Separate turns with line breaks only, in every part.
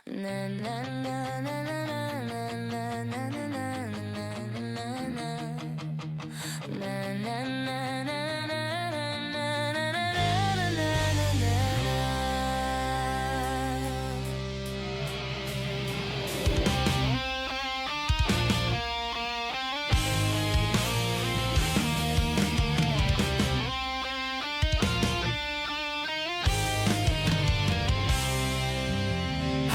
Na na na na na na na na na na na na na na.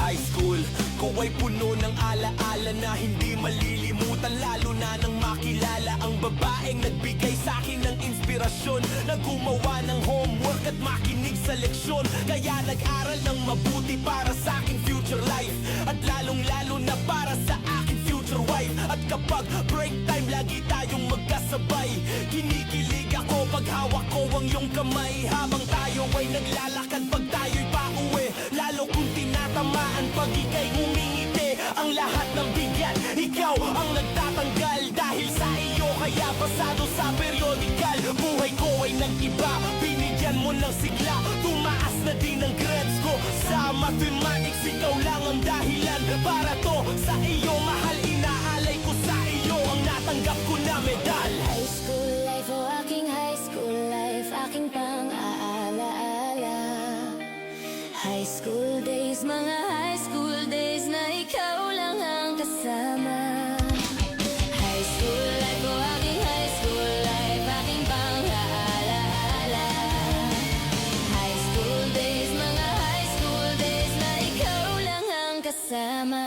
High school ko ay puno ng alaala na hindi malilimutan, lalo na nang makilala ang babaeng nagbigay sa'kin ng inspirasyon, na gumawa ng homework at makinig sa leksyon. Kaya nag-aral ng mabuti para sa aking future life, at lalong-lalo na para sa aking future wife. At kapag break time, lagi tayong magkasabay. Kinikilig ako pag hawak ko ang iyong kamay, habang tayo ay naglalakad pag tayo'y pauwi. Lalo kung tinatamaan pag ika'y umingiti, ang lahat ng bigat, ikaw ang nagtatanggal. Dahil sa iyo kaya basado sa periodikal. Buhay ko ay nag-iba, binigyan mo ng sigla. Tumaas na din ang grades ko sa mathematics. Ikaw lang ang dahilan para to sa iyo, mahal. Inaalay ko sa iyo ang natanggap ko na medal.
High school life, oh aking high school life, aking pang-aalaala. High school days, mga high school days na ikaw lang ang kasama. High school life, oh aking high school life, aking pang-aalaala. High school days, mga high school days na ikaw lang ang kasama.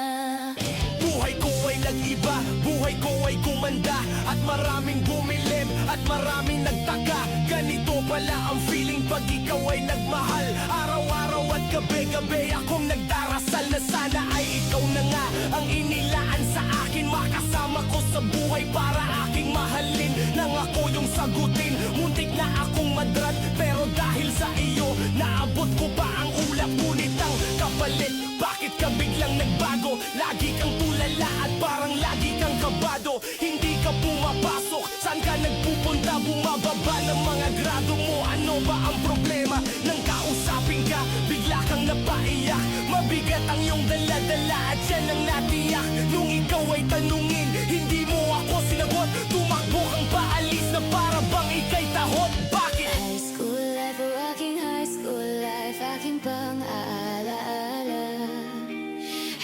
Buhay ko ay nag-iba, buhay ko ay kumanda, at maraming bumilib, at maraming nagtaka. Ganito pala ang feeling pag ikaw ay nagmahal. Araw-araw at gabi-gabi akong nagdarasal na sana ay ikaw na nga ang inilaan sa akin. Makasama ko sa buhay para aking mahalin, nang ako yung sagutin. Muntik na akong madrat, pero dahil sa iyo naabot ko pa ang ulap. Ngunit ang kapalit, bakit ka biglang nagbago? Lagi kang tulala at parang lagi kang kabado. Hindi ka pumapasok, saan ka nagpupunta? Bumababa ng mga grado mo. Ano ba ang problema? Nang kausapin ka, bigla kang napaiyak. Mabigat ang iyong dala-dala at yan ang natiyak. Nung ikaw ay tanungin, hindi mo ako sinagot. Tumakbo kang paalis na para bang ika'y tahot. Bakit?
High school life, oh aking high school life, aking pang-aalaala.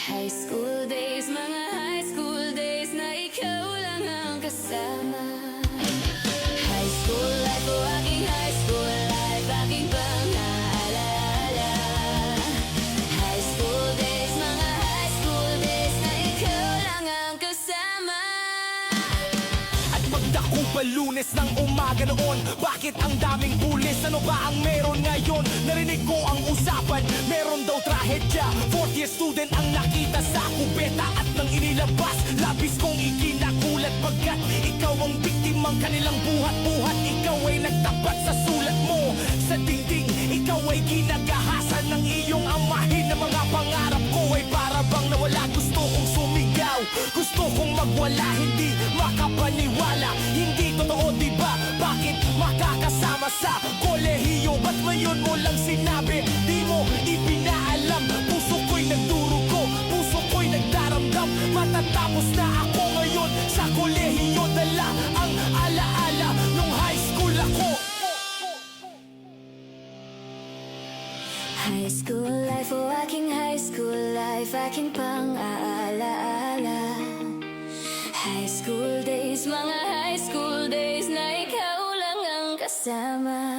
High school days, mga high school days na ikaw lang ang kasama. High school life, oh aking high school life, aking pang-aalaala. High school days, mga high school days na ikaw lang ang kasama.
At magdako pa Lunes ng umaga noon, bakit ang daming pulis? Ano ba ang meron ngayon? Narinig ko ang usapan, meron daw trahedya. Fourth year student ang nakita sa kubeta, at nang inilabas, labis kong ikinakulat. Pagkat ikaw ang biktimang kanilang buhat-buhat, ikaw ay nagtapat sa sulat mo. Sa dingding, ikaw ay ginagahasan ng iyong amahin. Na mga pangarap ko ay para bang nawala. Gusto kong sumigaw, gusto kong magwala, hindi makapaniwala. Hindi totoo, diba? Bakit makakasama sa kolehiyo? Ba't ngayon mo lang sinabi? Di mo ipinaalam. Puso ko'y nagdurugo, puso ko'y nagdaramdam. Matatapos na ako ngayon sa kolehiyo. Dala ang alaala nung high school ako.
High school life, oh aking high school life, aking pang-aalaala. High school days, mga high school days na ikaw lang ang kasama.